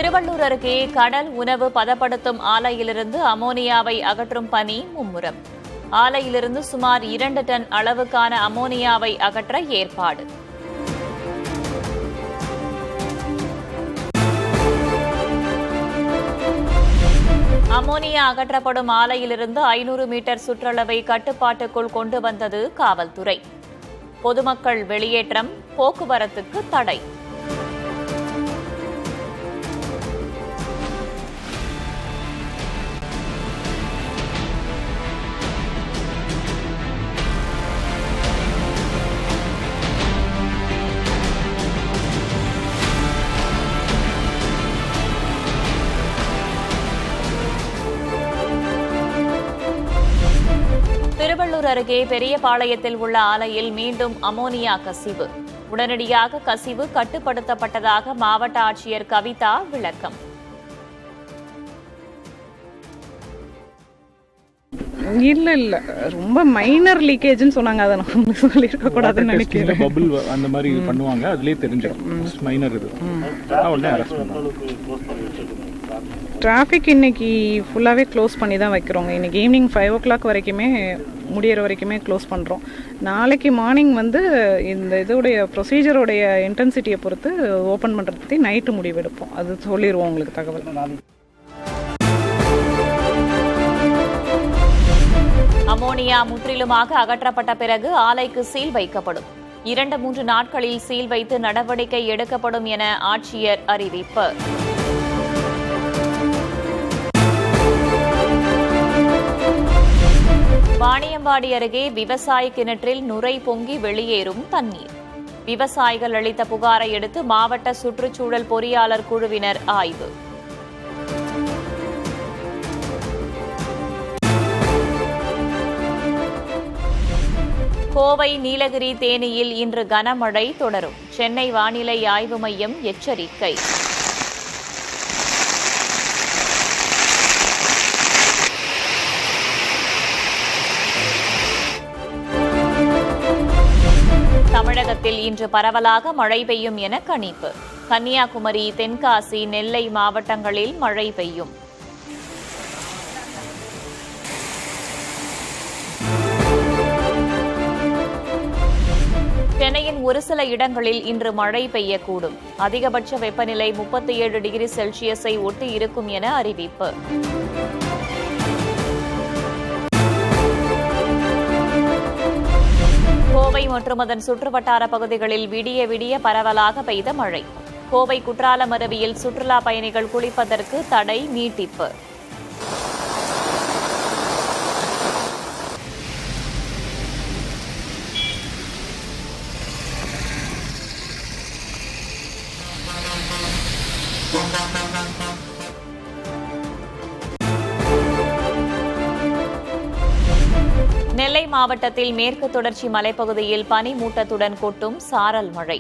திருவள்ளூர் அருகே கடல் உணவு பதப்படுத்தும் ஆலையிலிருந்து அமோனியாவை அகற்றும் பணி மும்முரம். ஆலையிலிருந்து சுமார் 2 டன் அளவுக்கான அமோனியாவை அகற்ற ஏற்பாடு. அமோனியா அகற்றப்படும் ஆலையிலிருந்து 500 மீட்டர் சுற்றளவை கட்டுப்பாட்டுக்குள் கொண்டு வந்தது காவல்துறை. பொதுமக்கள் வெளியேற்றம், போக்குவரத்துக்கு தடை. திருவள்ளூர் அருகே பெரியபாளையத்தில் உள்ள ஆலையில் மீண்டும் அமோனியா கசிவு. உடனடியாக கசிவு கட்டுப்படுத்தப்பட்டதாக மாவட்ட ஆட்சியர் கவிதா விளக்கம். இல்ல ரொம்ப மைனர் லீக்கேஜ்னு சொன்னாங்க. அதை நம்ம சொல்லிருக்க கூடாதுன்னு நினைக்கிறேன். பபிள் அந்த மாதிரி பண்ணுவாங்க, அதுலயே தெரிஞ்சிடும் மைனர் இது. உடனே அரெஸ்ட் பண்ணுவாங்க. டிராஃபிக் இன்னைக்கு ஃபுல்லாகவே க்ளோஸ் பண்ணி தான் வைக்கிறோங்க. இன்னைக்கு ஈவினிங் 5 o'clock வரைக்குமே முடிகிற வரைக்குமே க்ளோஸ் பண்ணுறோம். நாளைக்கு மார்னிங் வந்து இந்த இதோடைய ப்ரொசீஜரோடைய இன்டென்சிட்டியை பொறுத்து ஓப்பன் பண்ணுறத பற்றி நைட்டு முடிவெடுப்போம். அது சொல்லிடுவோம் உங்களுக்கு தகவல். அமோனியா முற்றிலுமாக அகற்றப்பட்ட பிறகு ஆலைக்கு சீல் வைக்கப்படும். 2-3 நாட்களில் சீல் வைத்து நடவடிக்கை எடுக்கப்படும் என ஆட்சியர் அறிவிப்பு. வாணியம்பாடி அருகே விவசாய கிணற்றில் நுரை பொங்கி வெளியேறும் தண்ணீர். விவசாயிகள் அளித்த புகாரை அடுத்து மாவட்ட சுற்றுச்சூழல் பொறியாளர் குழுவினர் ஆய்வு. கோவை, நீலகிரி, தேனியில் இன்று கனமழை தொடரும். சென்னை வானிலை ஆய்வு மையம் எச்சரிக்கை. தமிழகத்தில் இன்று பரவலாக மழை பெய்யும் என கணிப்பு. கன்னியாகுமரி, தென்காசி, நெல்லை மாவட்டங்களில் மழை பெய்யும். சென்னையின் ஒரு சில இடங்களில் இன்று மழை பெய்யக்கூடும். அதிகபட்ச வெப்பநிலை 37 டிகிரி செல்சியஸை ஒட்டி இருக்கும் என அறிவிப்பு. கோவை மற்றும் அதன் சுற்றுவட்டார பகுதிகளில் விடிய விடிய பரவலாக பெய்த மழை. கோவை குற்றாலம் அருவியில் சுற்றுலா பயணிகள் குளிப்பதற்கு தடை நீட்டிப்பு. நெல்லை மாவட்டத்தில் மேற்கு தொடர்ச்சி மலைப்பகுதியில் பனிமூட்டத்துடன் கொட்டும் சாரல் மழை.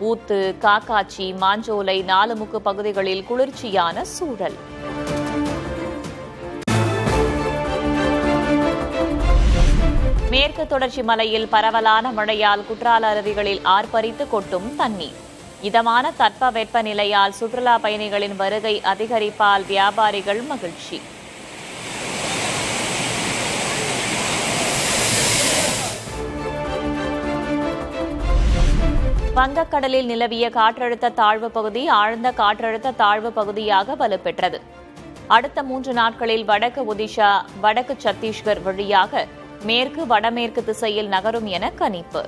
ஊத்து, காக்காச்சி, மாஞ்சோலை, நாலுமுக்கு பகுதிகளில் குளிர்ச்சியான சூழல். மேற்கு தொடர்ச்சி மலையில் பரவலான மழையால் குற்றால அருவிகளில் ஆர்ப்பரித்து கொட்டும் தண்ணீர். இதமான தட்பவெப்ப நிலையால் சுற்றுலா பயணிகளின் வருகை அதிகரிப்பால் வியாபாரிகள் மகிழ்ச்சி. வங்கக்கடலில் நிலவிய காற்றழுத்த தாழ்வு பகுதி ஆழ்ந்த காற்றழுத்த தாழ்வு பகுதியாக வலுப்பெற்றது. அடுத்த 3 நாட்களில் வடக்கு ஒடிஷா, வடக்கு சத்தீஸ்கர் வழியாக மேற்கு வடமேற்கு திசையில் நகரும் என கணிப்பு.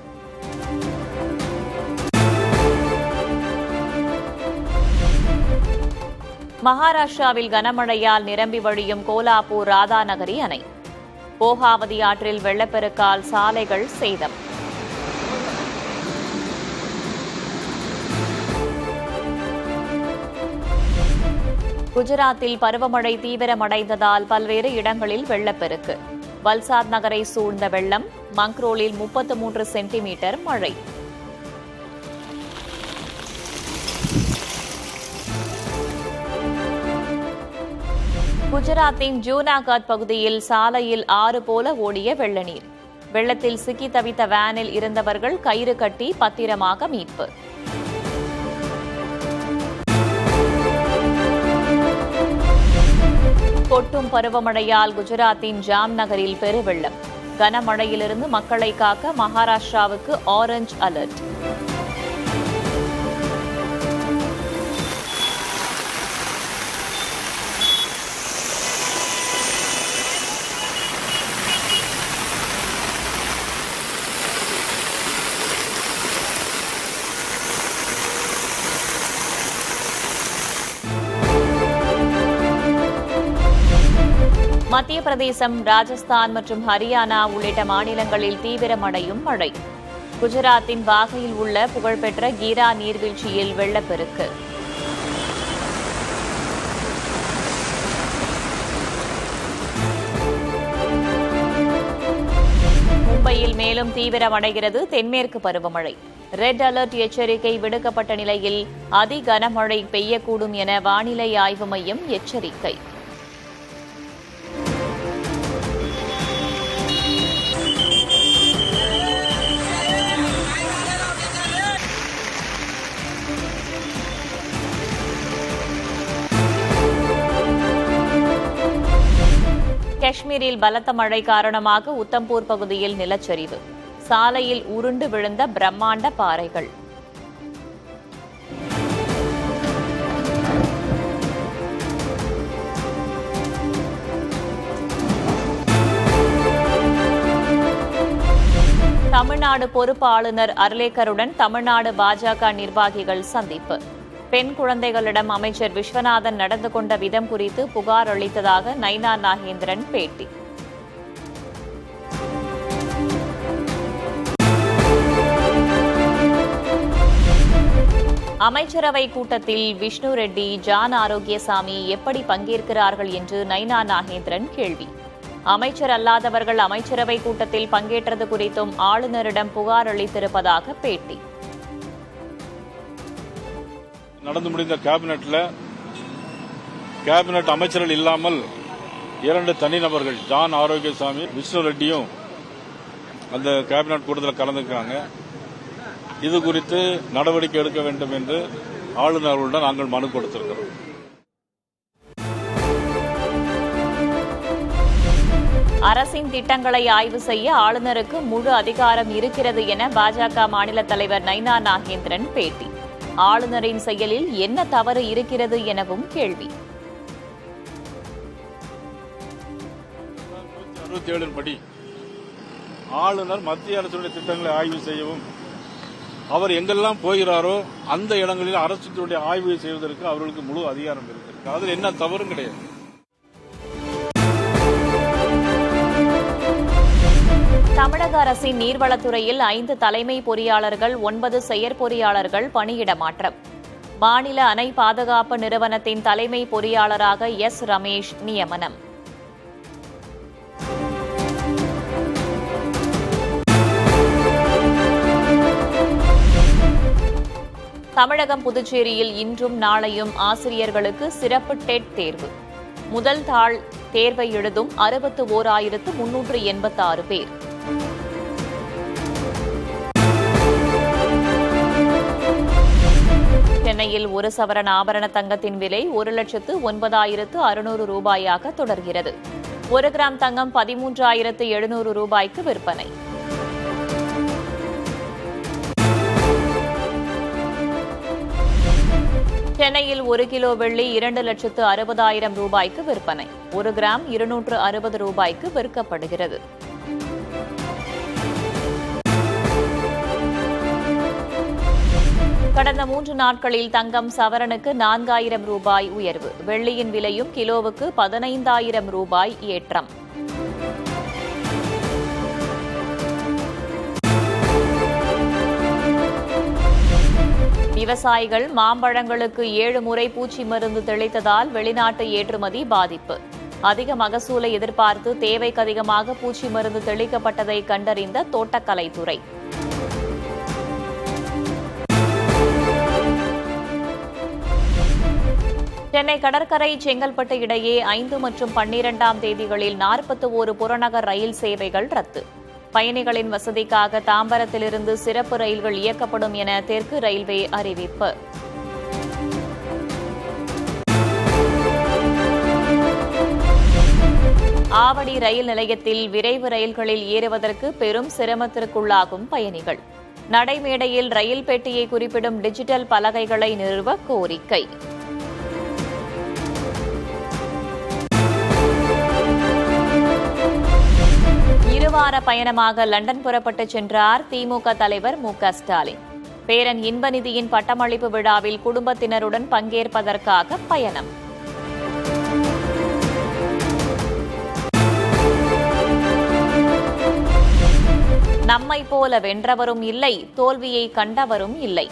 மகாராஷ்டிராவில் கனமழையால் நிரம்பி வழியும் கோலாப்பூர் ராதாநகரி அணை. போகாவதி ஆற்றில் வெள்ளப்பெருக்கால் சாலைகள் சேதம். குஜராத்தில் பருவமழை தீவிரமடைந்ததால் பல்வேறு இடங்களில் வெள்ளப்பெருக்கு. வல்சாத் நகரை சூழ்ந்த வெள்ளம். மங்க்ரோலில் 33 சென்டிமீட்டர் மழை. குஜராத்தின் ஜூனாகத் பகுதியில் சாலையில் ஆறு போல ஓடிய வெள்ளநீர். வெள்ளத்தில் சிக்கி தவித்த வேனில் இருந்தவர்கள் கயிறு கட்டி பத்திரமாக மீட்பு. கொட்டும் பருவமழையால் குஜராத்தின் ஜாம் நகரில் பெருவெள்ளம். கனமழையிலிருந்து மக்களை காக்க மகாராஷ்டிராவுக்கு ஆரஞ்ச் அலர்ட். மத்திய பிரதேசம், ராஜஸ்தான் மற்றும் ஹரியானா உள்ளிட்ட மாநிலங்களில் தீவிரமடையும் மழை. குஜராத்தின் வாகையில் உள்ள புகழ்பெற்ற கீரா நீர்வீழ்ச்சியில் வெள்ளப்பெருக்கு. மும்பையில் மேலும் தீவிரமடைகிறது தென்மேற்கு பருவமழை. ரெட் அலர்ட் எச்சரிக்கை விடுக்கப்பட்ட நிலையில் அதி கனமழை பெய்யக்கூடும் என வானிலை ஆய்வு மையம் எச்சரிக்கை. காஷ்மீரில் பலத்த மழை காரணமாக உத்தம்பூர் பகுதியில் நிலச்சரிவு. சாலையில் உருண்டு விழுந்த பிரம்மாண்ட பாறைகள். தமிழ்நாடு பொறுப்பு ஆளுநர் அர்லேக்கருடன் தமிழ்நாடு பாஜக நிர்வாகிகள் சந்திப்பு. பெண் குழந்தைகளிடம் அமைச்சர் விஸ்வநாதன் நடந்து கொண்ட விதம் குறித்து புகார் அளித்ததாக நைனா நாகேந்திரன் பேட்டி. அமைச்சரவை கூட்டத்தில் விஷ்ணு ரெட்டி, ஜான் ஆரோக்கியசாமி எப்படி பங்கேற்கிறார்கள் என்று நைனா நாகேந்திரன் கேள்வி. அமைச்சர் அல்லாதவர்கள் அமைச்சரவை கூட்டத்தில் பங்கேற்றது குறித்தும் ஆளுநரிடம் புகார் அளித்திருப்பதாக பேட்டி. நடந்து முடிந்த கேபினெட் அமைச்சர்கள் இல்லாமல் 2 தனிநபர்கள் ஜான் ஆரோக்கியசாமி, விஷ்ணு ரெட்டியும் அந்த கேபினெட் கூட்டத்தில் கலந்துக்கிறாங்க. இது குறித்து நடவடிக்கை எடுக்க வேண்டும் என்று ஆளுநர்களுடன் நாங்கள் மனு கொடுத்திருக்கிறோம். அரசின் திட்டங்களை ஆய்வு செய்ய ஆளுநருக்கு முழு அதிகாரம் இருக்கிறது என பாஜக மாநில தலைவர் நைனா நாகேந்திரன் பேட்டி. ஆளுநரின் செயலில் என்ன தவறு இருக்கிறது எனவும் கேள்வி. 167 படி ஆளுநர் மத்திய அரசுடைய திட்டங்களை ஆய்வு செய்யவும், அவர் எங்கெல்லாம் போகிறாரோ அந்த இடங்களில் அரசுடைய ஆய்வு செய்வதற்கு அவர்களுக்கு முழு அதிகாரம் இருக்கிறது. அதில் என்ன தவறும் கிடையாது. தமிழக அரசின் நீர்வளத்துறையில் 5 தலைமை பொறியாளர்கள், 9 செயற்பொறியாளர்கள் பணியிட மாற்றம். மாநில அணை பாதுகாப்பு நிறுவனத்தின் தலைமை பொறியாளராக எஸ். ரமேஷ் நியமனம். தமிழகம், புதுச்சேரியில் இன்றும் நாளையும் ஆசிரியர்களுக்கு சிறப்பு டெட் தேர்வு. முதல் தாள் தேர்வை எழுதும் 61,386 பேர். சென்னையில் 1 சவரன் ஆபரண தங்கத்தின் விலை 1,09,600 ரூபாயாக தொடர்கிறது. 1 கிராம் தங்கம் 13,700 ரூபாய்க்கு விற்பனை. சென்னையில் 1 கிலோ வெள்ளி 2,60,000 ரூபாய்க்கு விற்பனை. 1 கிராம் 260 ரூபாய்க்கு விற்கப்படுகிறது. கடந்த 3 நாட்களில் தங்கம் சவரனுக்கு 4,000 ரூபாய் உயர்வு. வெள்ளியின் விலையும் கிலோவுக்கு 15,000 ரூபாய் ஏற்றம். விவசாயிகள் மாம்பழங்களுக்கு 7 முறை பூச்சி மருந்து தெளித்ததால் வெளிநாட்டு ஏற்றுமதி பாதிப்பு. அதிக மகசூலை எதிர்பார்த்து தேவைக்கு அதிகமாக பூச்சி மருந்து தெளிக்கப்பட்டதை கண்டறிந்த தோட்டக்கலைத்துறை. சென்னை கடற்கரை செங்கல்பட்டு இடையே 5 மற்றும் 12ஆம் தேதிகளில் 41 புறநகர் ரயில் சேவைகள் ரத்து. பயணிகளின் வசதிக்காக தாம்பரத்திலிருந்து சிறப்பு ரயில்கள் இயக்கப்படும் என தெற்கு ரயில்வே அறிவிப்பு. ஆவடி ரயில் நிலையத்தில் விரைவு ரயில்களில் ஏறுவதற்கு பெரும் சிரமத்திற்குள்ளாகும் பயணிகள். நடைமேடையில் ரயில் பெட்டியை குறிப்பிடும் டிஜிட்டல் பலகைகளை நிறுவ கோரிக்கை. இருவார பயணமாக லண்டன் புறப்பட்டுச் சென்றார் திமுக தலைவர் மு.க.ஸ்டாலின். பேரன் இன்பநிதியின் பட்டமளிப்பு விழாவில் குடும்பத்தினருடன் பங்கேற்பதற்காக பயணம். நம்மை போல வென்றவரும் இல்லை, தோல்வியை கண்டவரும் இல்லை.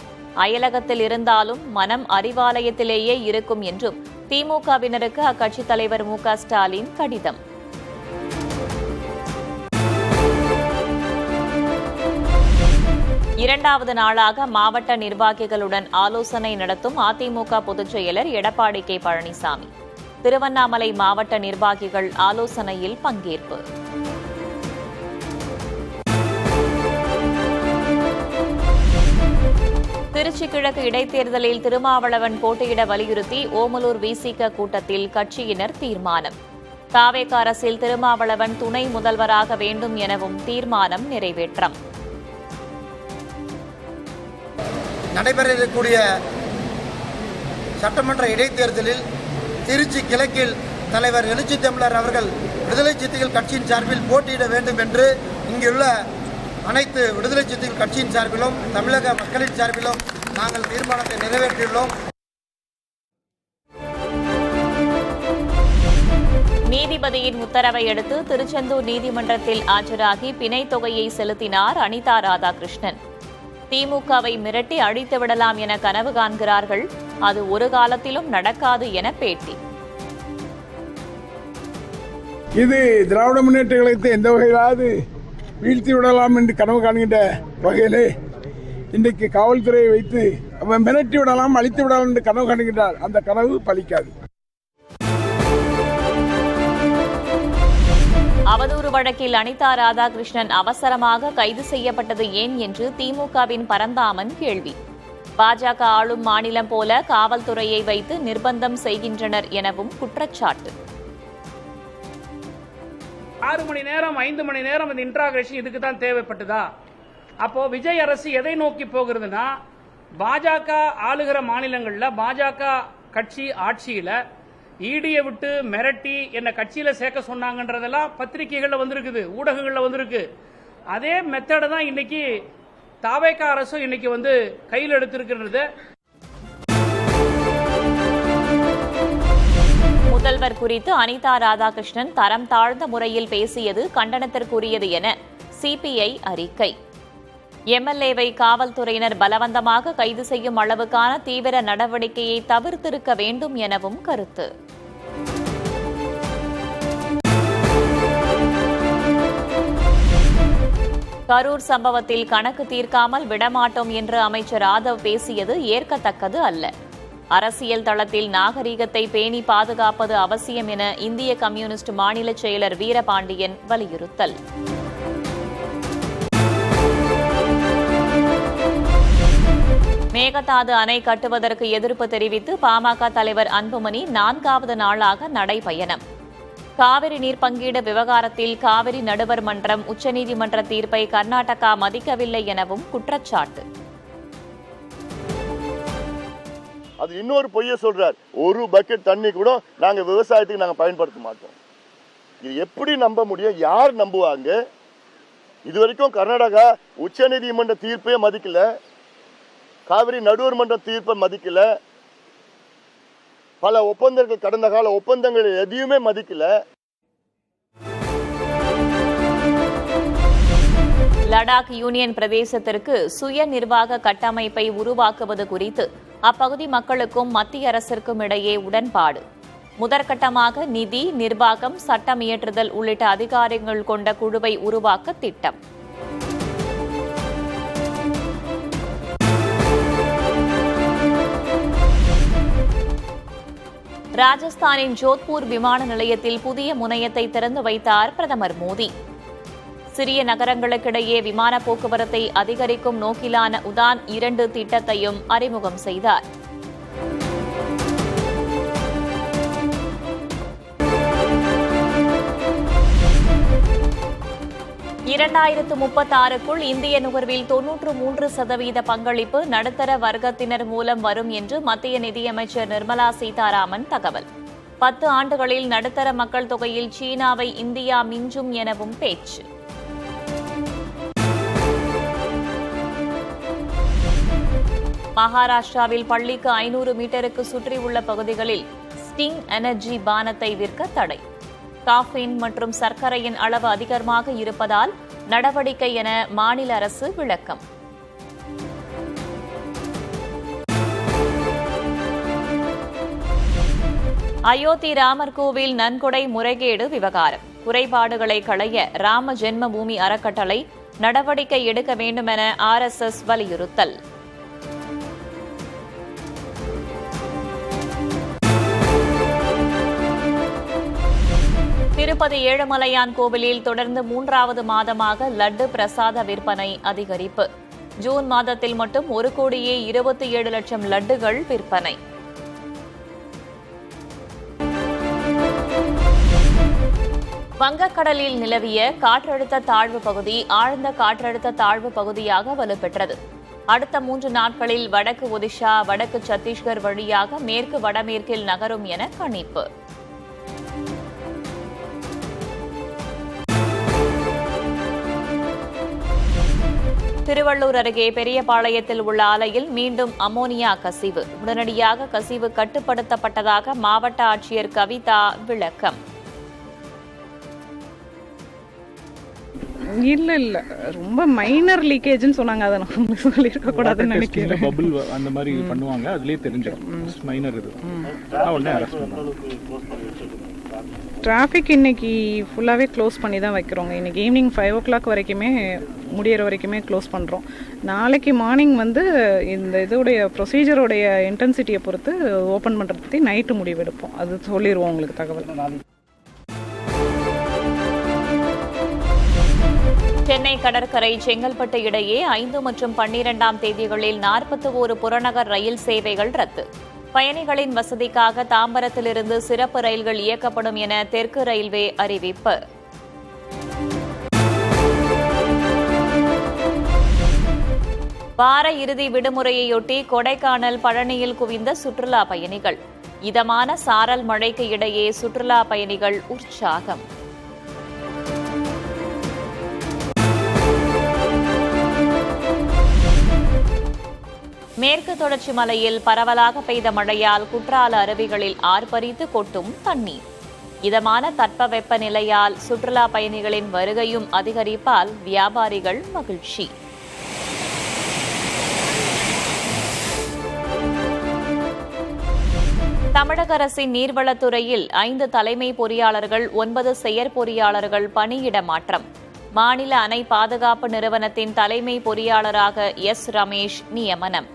அயலகத்தில் இருந்தாலும் மனம் அறிவாலயத்திலேயே இருக்கும் என்றும் திமுகவினருக்கு அக்கட்சித் தலைவர் மு.க.ஸ்டாலின் கடிதம். இரண்டாவது நாளாக மாவட்ட நிர்வாகிகளுடன் ஆலோசனை நடத்தும் அதிமுக பொதுச் செயலர் எடப்பாடி கே. பழனிசாமி. திருவண்ணாமலை மாவட்ட நிர்வாகிகள் ஆலோசனையில் பங்கேற்பு. திருச்சி கிழக்கு இடைத்தேர்தலில் திருமாவளவன் போட்டியிட வலியுறுத்தி ஓமலூர் விசிக கூட்டத்தில் கட்சியினர் தீர்மானம். தாவேக அரசில் திருமாவளவன் துணை முதல்வராக வேண்டும் எனவும் தீர்மானம் நிறைவேற்றம். நடைபெற இருக்கக்கூடிய சட்டமன்ற இடைத்தேர்தலில் திருச்சி கிழக்கில் தலைவர் எழுச்சி தமிழர் அவர்கள் விடுதலை சிறுத்தைகள் கட்சியின் சார்பில் போட்டியிட வேண்டும் என்று இங்குள்ள அனைத்து விடுதலை சிறுத்தைகள் கட்சியின் சார்பிலும் தமிழக மக்களின் சார்பிலும் நாங்கள் தீர்மானத்தை நிறைவேற்றியுள்ளோம். நீதிபதியின் உத்தரவை அடுத்து திருச்செந்தூர் நீதிமன்றத்தில் ஆஜராகி பிணைத் தொகையை செலுத்தினார் அனிதா ராதாகிருஷ்ணன். திமுகவை மிரட்டி அழித்து விடலாம் என கனவு காண்கிறார்கள், அது ஒரு காலத்திலும் நடக்காது என பேட்டி. இது திராவிட முன்னேற்ற கழகத்தை எந்த வகையிலாவது வீழ்த்தி விடலாம் என்று கனவு காண்கின்ற வகையிலே இன்றைக்கு காவல்துறையை வைத்து மிரட்டி விடலாம், அழித்து விடலாம் என்று கனவு காண்கின்றார். அந்த கனவு பலிக்காது. அவதூறு வழக்கில் அனிதா ராதாகிருஷ்ணன் அவசரமாக கைது செய்யப்பட்டது ஏன் என்று திமுகவின் பரந்தாமன் கேள்வி. பாஜக ஆளும் மாநிலம் போல காவல்துறையை வைத்து நிர்பந்தம் செய்கின்றனர் எனவும் குற்றச்சாட்டு. 6 மணி நேரம் 5 மணி நேரம் இந்த இன்ட்ராகேஷன் இதுக்கு தான் தேவைப்பட்டதா? அப்போ விஜய் அரசு எதை நோக்கி போகிறதுனா, பாஜக ஆளுகிற மாநிலங்களில் பாஜக கட்சி ஆட்சியில ஈடியை விட்டு மிரட்டி என்ன கட்சியில சேர்க்க சொன்னாங்கன்றதெல்லாம் பத்திரிகைகள்ல வந்திருக்குது, ஊடகங்கள்ல வந்திருக்கு. அதே மெத்தட தான் இன்னைக்கு தாவேக அரசும் இன்னைக்கு கையில் எடுத்திருக்கிறது. முதல்வர் குறித்து அனிதா ராதாகிருஷ்ணன் தரம் தாழ்ந்த முறையில் பேசியது கண்டனத்திற்குரியது என சிபிஐ அறிக்கை. எம்எல்ஏவை காவல்துறையினர் பலவந்தமாக கைது செய்யும் அளவுக்கான தீவிர நடவடிக்கையை தவிர்த்திருக்க வேண்டும் எனவும் கருத்து. கரூர் சம்பவத்தில் கணக்கு தீர்க்காமல் விடமாட்டோம் என்று அமைச்சர் ஆதவ் பேசியது ஏற்கத்தக்கது அல்ல. அரசியல் தளத்தில் நாகரீகத்தை பேணி பாதுகாப்பது அவசியம் என இந்திய கம்யூனிஸ்ட் மாநில செயலர் வீரபாண்டியன் வலியுறுத்தல். மேகதாது அணை கட்டுவதற்கு எதிர்ப்பு தெரிவித்து பாமக தலைவர் அன்புமணி 4வது நாளாக நடைபயணம். காவிரி நீர் பங்கீடு விவகாரத்தில் காவிரி நடுவர் மன்றம் உச்சநீதிமன்ற தீர்ப்பை கர்நாடகா மதிக்கவில்லை எனவும் குற்றச்சாட்டு. அது இன்னொரு பொய்ய சொல்றார். ஒரு பக்கெட் தண்ணி கூட நாங்க விவசாயத்துக்கு நாங்க பயன்படுத்த மாட்டோம். இது எப்படி நம்ப முடியும்? யார் நம்புவாங்க? இதுவரைக்கும் கர்நாடகா உச்சநீதிமன்ற தீர்ப்பே மதிக்கல, காவிரி நடுவர் மன்ற தீர்ப்பை மதிக்கல, பல ஒப்பந்தங்கள் கடந்த கால ஒப்பந்தங்கள் எதையுமே மதிக்கல. லடாக் யூனியன் பிரதேசத்திற்கு சுய நிர்வாக கட்டமைப்பை உருவாக்குவது குறித்து அப்பகுதி மக்களுக்கும் மத்திய அரசிற்கும் இடையே உடன்பாடு. முதற்கட்டமாக நிதி, நிர்வாகம், சட்டம் இயற்றுதல் உள்ளிட்ட அதிகாரங்கள் கொண்ட குழுவை உருவாக்க திட்டம். ராஜஸ்தானின் ஜோத்பூர் விமான நிலையத்தில் புதிய முனையத்தை திறந்து வைத்தார் பிரதமர் மோடி. சிறிய நகரங்களுக்கிடையே விமான போக்குவரத்தை அதிகரிக்கும் நோக்கிலான உதான் 2 திட்டத்தையும் அறிமுகம் செய்தார். 2036க்குள் இந்திய நுகர்வில் 93% பங்களிப்பு நடுத்தர வர்க்கத்தினர் மூலம் வரும் என்று மத்திய நிதியமைச்சர் நிர்மலா சீதாராமன் தகவல். 10 ஆண்டுகளில் நடுத்தர மக்கள் தொகையில் சீனாவை இந்தியா மிஞ்சும் எனவும் பேச்சு. மகாராஷ்டிராவில் பள்ளிக்கு 500 மீட்டருக்கு சுற்றியுள்ள பகுதிகளில் ஸ்டிங் எனர்ஜி பானத்தை விற்க தடை. காஃபின் மற்றும் சர்க்கரையின் அளவு அதிகமாக இருப்பதால் நடவடிக்கை என மாநில அரசு விளக்கம். அயோத்தி ராமர் கோவில் நன்கொடை முறைகேடு விவகாரம் குறைபாடுகளை களைய ராம ஜென்ம பூமி அறக்கட்டளை நடவடிக்கை எடுக்க வேண்டும் என RSS வலியுறுத்தல். திருப்பதி ஏழுமலையான் கோவிலில் தொடர்ந்து 3வது மாதமாக லட்டு பிரசாத விற்பனை அதிகரிப்பு. ஜூன் மாதத்தில் மட்டும் 1,27 லட்சம் லட்டுகள் விற்பனை. வங்கக்கடலில் நிலவிய காற்றழுத்த தாழ்வு பகுதி ஆழ்ந்த காற்றழுத்த தாழ்வு பகுதியாக வலுப்பெற்றது. அடுத்த 3 நாட்களில் வடக்கு ஒடிஷா, வடக்கு சத்தீஸ்கர் வழியாக மேற்கு வடமேற்கில் நகரும் என கணிப்பு. திருவள்ளூர் அருகே பெரியபாளையத்தில் உள்ள ஆலையில் மீண்டும் அமோனியா கசிவு. உடனடியாக கசிவு கட்டுப்படுத்தப்பட்டதாக மாவட்ட ஆட்சியர் கவிதா விளக்கம். இல்ல ரொம்ப மைனர் லீக்கேஜ்னு சொன்னாங்க. அதை நான் சொல்லியிருக்க கூடாதுன்னு நினைக்கிறேன். பபிள் அந்த மாதிரி பண்ணுவாங்க, அதுலயே தெரிஞ்சிடும் மைனர் இது. உடனே அரெஸ்ட் பண்ணுவாங்க. டிராஃபிக் இன்னைக்கு ஃபுல்லாகவே க்ளோஸ் பண்ணி தான் வைக்கிறோங்க. இன்றைக்கி ஈவினிங் 5 o'clock வரைக்குமே முடிகிற வரைக்குமே க்ளோஸ் பண்ணுறோம். நாளைக்கு மார்னிங் வந்து இந்த இதோடைய ப்ரொசீஜரோடைய இன்டென்சிட்டியை பொறுத்து ஓப்பன் பண்ணுறத பற்றி நைட்டு முடிவெடுப்போம். அது சொல்லிடுவோம் உங்களுக்கு தகவல். சென்னை கடற்கரை செங்கல்பட்டு இடையே 5 மற்றும் 12ஆம் தேதிகளில் 41 புறநகர் ரயில் சேவைகள் ரத்து. பயணிகளின் வசதிக்காக தாம்பரத்திலிருந்து சிறப்பு ரயில்கள் இயக்கப்படும் என தெற்கு ரயில்வே அறிவிப்பு. வார இறுதி விடுமுறையொட்டி கொடைக்கானல், பழனியில் குவிந்த சுற்றுலா பயணிகள். இதமான சாரல் மழைக்கு இடையே சுற்றுலா பயணிகள் உற்சாகம். மேற்கு தொடர்ச்சி மலையில் பரவலாக பெய்த மழையால் குற்றால அருவிகளில் ஆர்ப்பரித்து கொட்டும் தண்ணீர். இதமான தட்பவெப்ப நிலையால் சுற்றுலா பயணிகளின் வருகையும் அதிகரிப்பால் வியாபாரிகள் மகிழ்ச்சி. தமிழக அரசின் நீர்வளத்துறையில் 5 தலைமை பொறியாளர்கள், 9 செயற்பொறியாளர்கள் பணியிட மாற்றம். மாநில அணை பாதுகாப்பு நிறுவனத்தின் தலைமை பொறியாளராக S. ரமேஷ் நியமனம்.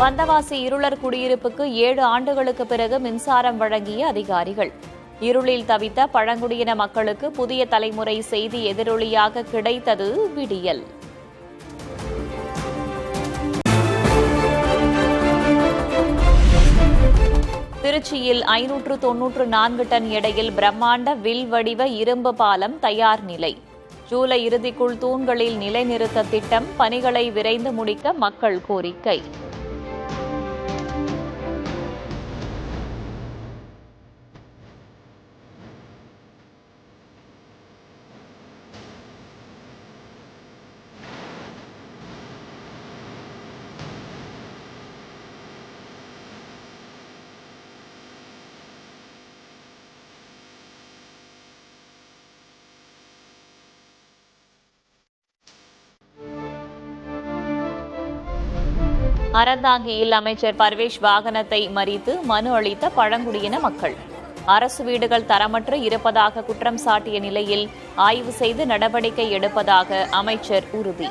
வந்தவாசி இருளர் குடியிருப்புக்கு 7 ஆண்டுகளுக்கு பிறகு மின்சாரம் வழங்கிய அதிகாரிகள். இருளில் தவித்த பழங்குடியின மக்களுக்கு புதிய தலைமுறை செய்தி எதிரொலியாக கிடைத்தது விடியல். திருச்சியில் 594 டன் எடையில் பிரம்மாண்ட வில் வடிவ இரும்பு பாலம் தயார் நிலை. ஜூலை இறுதிக்குள் தூண்களில் நிலைநிறுத்த திட்டம். பணிகளை விரைந்து முடிக்க மக்கள் கோரிக்கை. அறந்தாங்கியில் அமைச்சர் பர்வேஷ் வாகனத்தை மறித்து மனு அளித்த பழங்குடியின மக்கள். அரசு வீடுகள் தரமற்று இருப்பதாக குற்றம் சாட்டிய நிலையில் ஆய்வு செய்து நடவடிக்கை எடுப்பதாக அமைச்சர் உறுதி.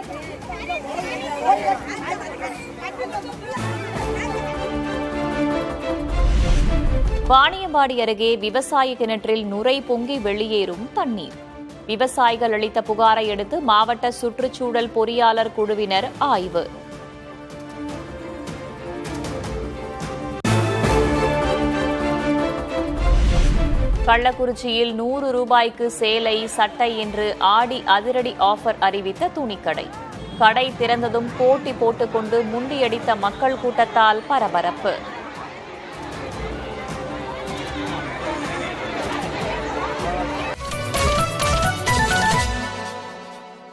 வாணியம்பாடி அருகே விவசாய கிணற்றில் நுரை பொங்கி வெளியேறும் தண்ணீர். விவசாயிகள் அளித்த புகாரை அடுத்து மாவட்ட சுற்றுச்சூழல் பொறியாளர் குழுவினர் ஆய்வு. கள்ளக்குறிச்சியில் 100 ரூபாய்க்கு சேலை சட்டை என்று ஆடி அதிரடி ஆஃபர் அறிவித்த துணிக்கடை. கடை திறந்ததும் போட்டி போட்டுக்கொண்டு முண்டியடித்த மக்கள் கூட்டத்தால் பரபரப்பு.